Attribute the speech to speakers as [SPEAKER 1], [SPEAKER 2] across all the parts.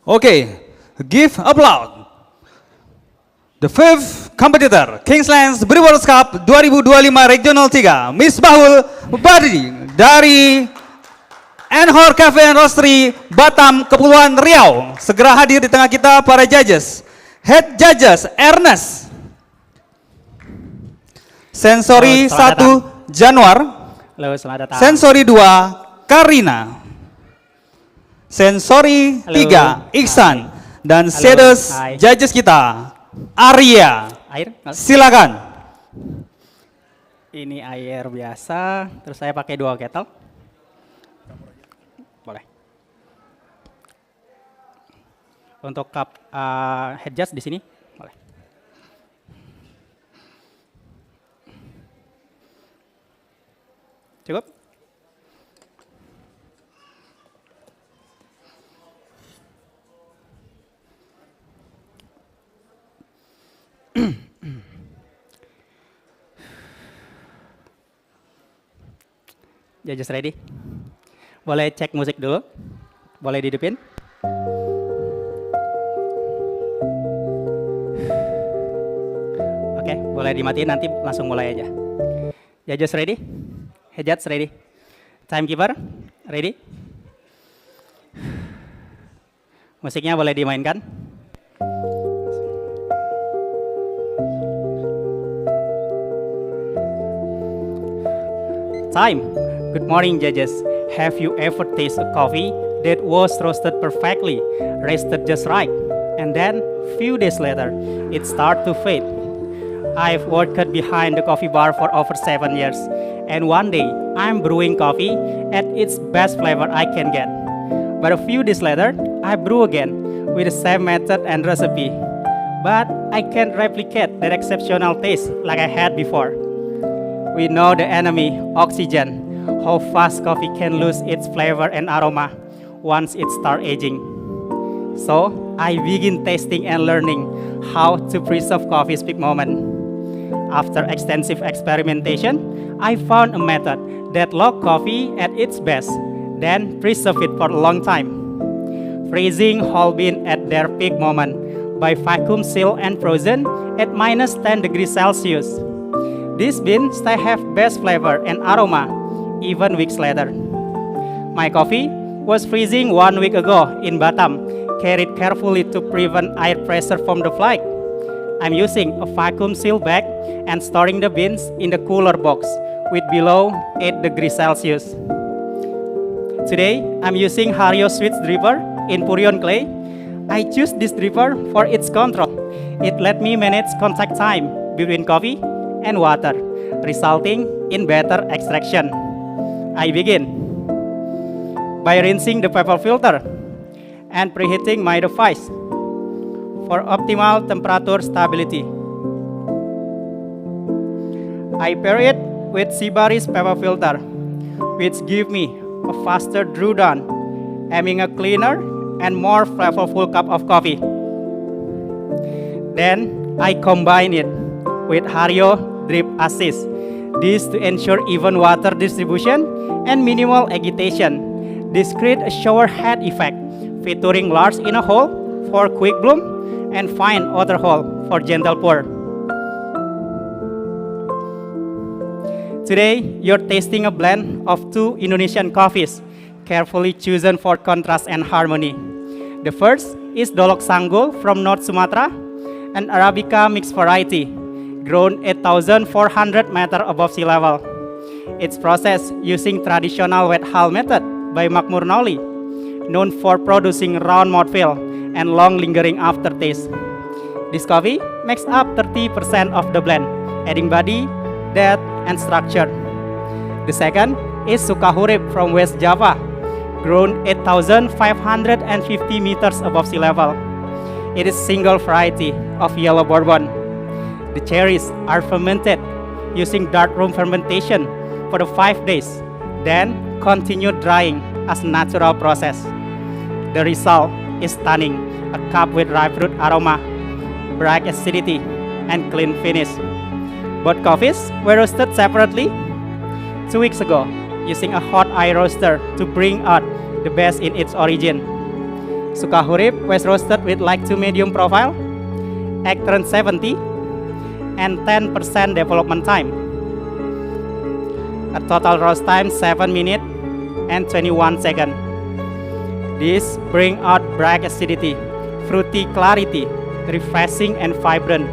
[SPEAKER 1] Okay, give applause. The fifth competitor, Kingslands Brewers Cup 2025 Regional 3, Misbahul Badri dari Enhor Cafe and Roastery Batam, Kepulauan Riau. Segera hadir di tengah kita para judges. Head judges Ernest. Sensori 1 Januar.
[SPEAKER 2] Halo, selamat datang.
[SPEAKER 1] Sensori 2 Karina. Sensori 3 Iksan. Dan sedes judges kita Arya.
[SPEAKER 2] Air?
[SPEAKER 1] Silakan.
[SPEAKER 2] Ini air biasa, terus saya pakai 2 kettle. Boleh. Untuk cup head judge di sini, boleh. Cukup? Judges ready? Boleh cek musik dulu? Boleh dihidupin? Oke, boleh dimatiin, nanti langsung mulai aja. Judges ready? Head judge ready? Timekeeper ready? Musiknya boleh dimainkan? Time. Good morning, judges. Have you ever tasted coffee that was roasted perfectly, roasted just right, and then few days later, it started to fade? I've worked behind the coffee bar for over 7 years, and one day, I'm brewing coffee at its best flavor I can get. But a few days later, I brew again with the same method and recipe. But I can't replicate that exceptional taste like I had before. We know the enemy, oxygen, how fast coffee can lose its flavor and aroma once it starts aging. So, I begin tasting and learning how to preserve coffee's peak moment. After extensive experimentation, I found a method that locked coffee at its best, then preserve it for a long time. Freezing whole bean at their peak moment by vacuum sealed and frozen at minus 10 degrees Celsius. These beans still have best flavor and aroma even weeks later. My coffee was freezing 1 week ago in Batam, carried carefully to prevent air pressure from the flight. I'm using a vacuum seal bag and storing the beans in the cooler box with below 8 degrees Celsius. Today, I'm using Hario Switch Dripper in Purion clay. I choose this dripper for its control. It let me manage contact time between coffee and water, resulting in better extraction. I begin by rinsing the paper filter and preheating my device for optimal temperature stability. I pair it with Sibari's paper filter, which give me a faster brew down, aiming a cleaner and more flavorful cup of coffee. Then I combine it with Hario Drip Assist. This to ensure even water distribution and minimal agitation. This creates a shower head effect, featuring large inner hole for quick bloom and fine outer hole for gentle pour. Today, you're tasting a blend of 2 Indonesian coffees, carefully chosen for contrast and harmony. The first is Dolok Sanggul from North Sumatra, an Arabica mixed variety, grown 8,400 meters above sea level. It's processed using traditional wet hull method by Makmur Nauli, known for producing round mouthfeel and long lingering aftertaste. This coffee makes up 30% of the blend, adding body, depth, and structure. The second is Sukahurip from West Java, grown 8,550 meters above sea level. It is single variety of yellow bourbon. The cherries are fermented using dark room fermentation for the 5 days, then continue drying as a natural process. The result is stunning, a cup with ripe fruit aroma, bright acidity, and clean finish. Both coffees were roasted separately 2 weeks ago using a hot eye roaster to bring out the best in its origin. Sukahurip was roasted with light to medium profile, egg turned 70, and 10% development time. A total roast time 7 minutes and 21 seconds. This bring out bright acidity, fruity clarity, refreshing and vibrant.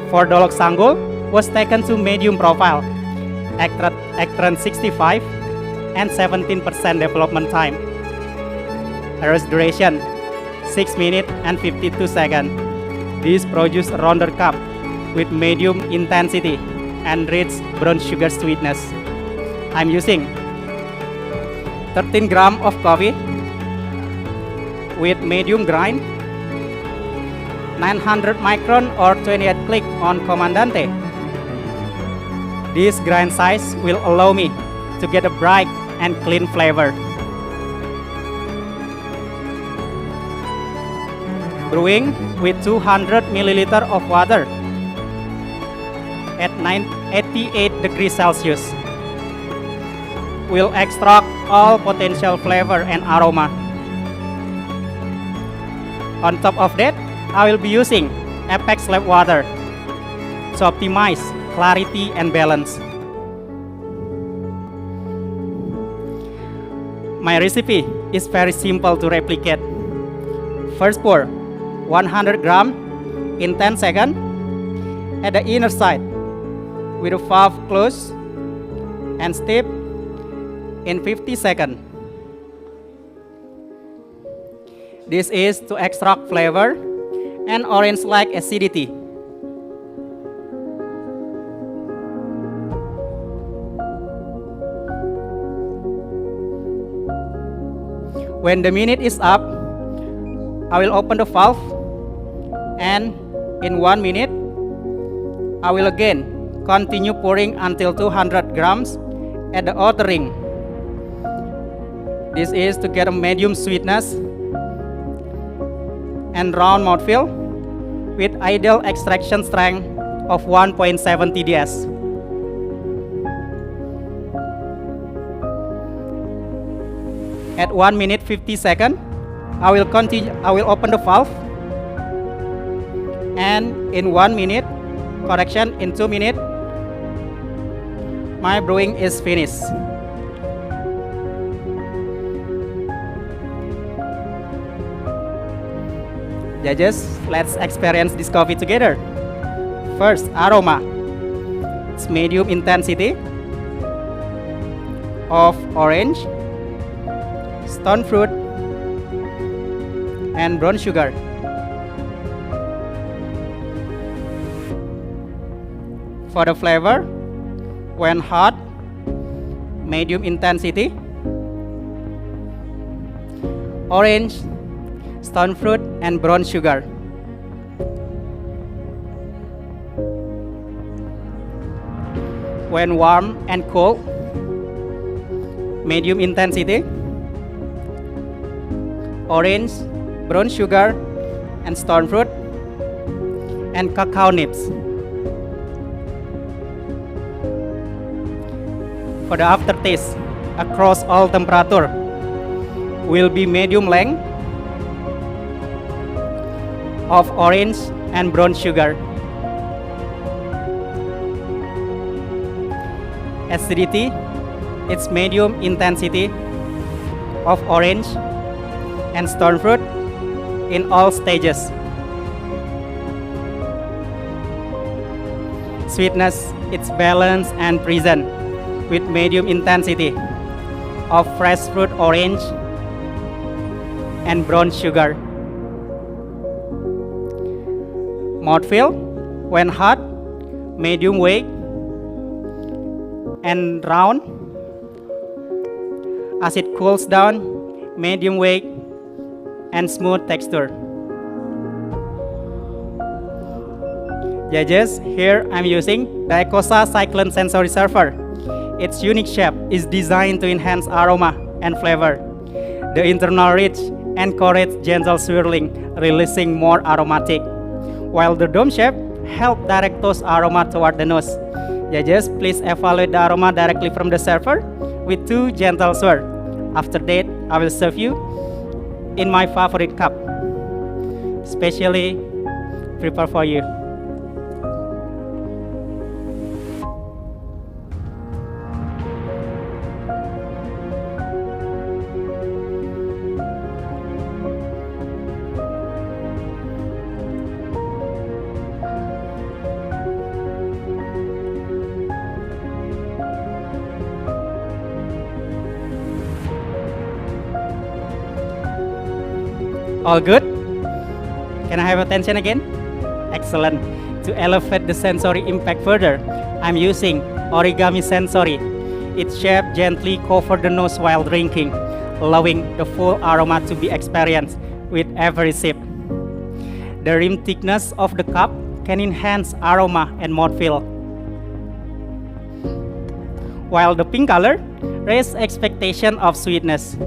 [SPEAKER 2] For Dolok Sanggul was taken to medium profile, egg turned 65 and 17% development time. Roast duration 6 minutes and 52 seconds. This produce a rounder cup with medium intensity and rich brown sugar sweetness. I'm using 13 grams of coffee with medium grind, 900 micron or 28 click on Comandante. This grind size will allow me to get a bright and clean flavor. Brewing with 200 milliliter of water at 88 degrees Celsius. Will extract all potential flavor and aroma. On top of that, I will be using Apex Lab water to optimize clarity and balance. My recipe is very simple to replicate. First pour 100 gram in 10 seconds at the inner side with the valve closed and steep in 50 seconds. This is to extract flavor and orange-like acidity. When the minute is up, I will open the valve, and in 1 minute, I will again continue pouring until 200 grams at the outer ring. This is to get a medium sweetness and round mouthfeel with ideal extraction strength of 1.7 TDS. At 1 minute 50 seconds, I will open the valve, and in 1 minute, in 2 minutes, my brewing is finished. Judges, let's experience this coffee together. First, aroma. It's medium intensity of orange, stone fruit, and brown sugar. For the flavor, when hot, medium intensity, orange, stone fruit, and brown sugar. When warm and cold, medium intensity, orange, brown sugar, and stone fruit, and cacao nibs. For the aftertaste, across all temperature, will be medium length of orange and brown sugar. Acidity, it's medium intensity of orange and stone fruit in all stages. Sweetness, it's balanced and present with medium intensity of fresh fruit orange and brown sugar. Mouthfeel, when hot, medium weight and round. As it cools down, medium weight and smooth texture. Judges, here I'm using Daicosa Cyclone Sensory Server. Its unique shape is designed to enhance aroma and flavor. The internal ridge encourages gentle swirling, releasing more aromatic, while the dome shape helps direct those aroma toward the nose. Judges, please evaluate the aroma directly from the server with 2 gentle swirls. After that, I will serve you in my favorite cup, specially prepare for you. All good? Can I have attention again? Excellent. To elevate the sensory impact further, I'm using Origami Sensory. Its shape gently cover the nose while drinking, allowing the full aroma to be experienced with every sip. The rim thickness of the cup can enhance aroma and mouthfeel, while the pink color raises expectation of sweetness.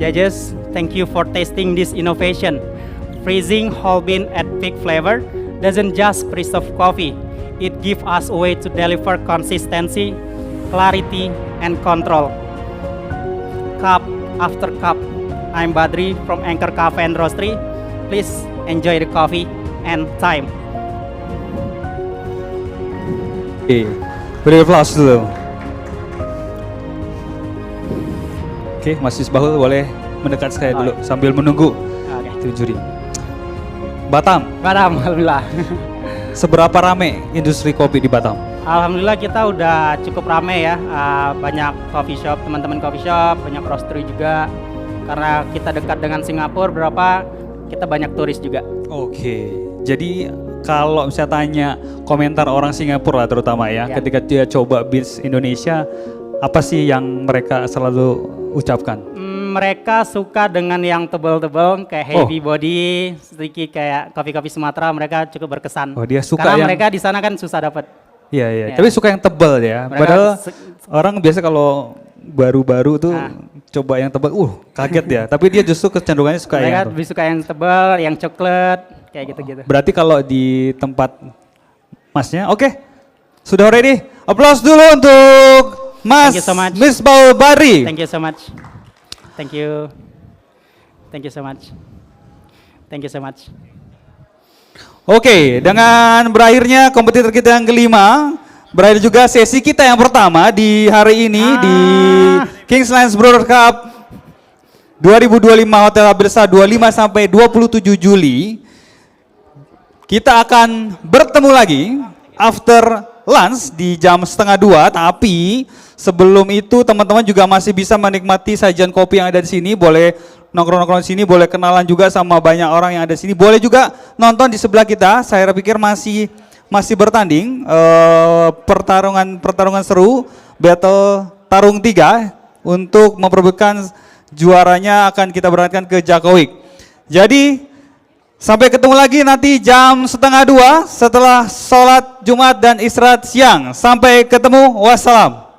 [SPEAKER 2] Judges, thank you for tasting this innovation. Freezing whole bean at peak flavor doesn't just preserve coffee, it gives us a way to deliver consistency, clarity, and control. Cup after cup, I'm Badri from Anchor Cafe and Roastery. Please enjoy the coffee and time.
[SPEAKER 1] Oke, beri applause dulu. Oke, Mas Misbahul boleh mendekat saya dulu sambil menunggu
[SPEAKER 2] Oke.
[SPEAKER 1] itu juri. Batam,
[SPEAKER 2] Alhamdulillah.
[SPEAKER 1] seberapa rame industri kopi di Batam?
[SPEAKER 2] Alhamdulillah kita udah cukup rame ya. Banyak coffee shop, teman-teman coffee shop, banyak roastery juga. Karena kita dekat dengan Singapura, kita banyak turis juga.
[SPEAKER 1] Oke, jadi kalau misalnya tanya komentar orang Singapura lah terutama ya, ketika dia coba beans Indonesia, apa sih yang mereka selalu ucapkan?
[SPEAKER 2] Mereka suka dengan yang tebal-tebal kayak heavy body, sedikit kayak kopi-kopi Sumatera, mereka cukup berkesan.
[SPEAKER 1] Oh, dia suka
[SPEAKER 2] karena
[SPEAKER 1] yang
[SPEAKER 2] mereka di sana kan susah dapat.
[SPEAKER 1] Iya, iya.
[SPEAKER 2] Ya.
[SPEAKER 1] Tapi suka yang tebal ya.
[SPEAKER 2] Mereka
[SPEAKER 1] Padahal orang biasa kalau baru-baru tuh coba yang tebal, kaget ya. Tapi dia justru kecenderungannya suka
[SPEAKER 2] mereka
[SPEAKER 1] yang
[SPEAKER 2] lebih suka yang tebal, yang coklat, kayak gitu-gitu.
[SPEAKER 1] Berarti kalau di tempat Masnya, oke. Sudah ready? Applause dulu untuk Mas
[SPEAKER 2] Thank you so much.
[SPEAKER 1] Misbahul Badri.
[SPEAKER 2] Thank you so much. Thank you. Thank you so much. Thank you so much.
[SPEAKER 1] Oke, dengan berakhirnya kompetitor kita yang kelima, berakhir juga sesi kita yang pertama di hari ini di Kingslands Brewers Cup 2025 Hotel Abirsa 25 sampai 27 Juli. Kita akan bertemu lagi after lunch di jam 1:30, tapi sebelum itu teman-teman juga masih bisa menikmati sajian kopi yang ada di sini. Boleh nongkrong-nongkrong di sini, boleh kenalan juga sama banyak orang yang ada di sini. Boleh juga nonton di sebelah kita. Saya pikir masih bertanding pertarungan seru, battle tarung 3 untuk memperebutkan juaranya akan kita berangkatkan ke Jakowik. Jadi sampai ketemu lagi nanti jam 1:30 setelah sholat Jumat dan istirahat siang. Sampai ketemu, wassalam.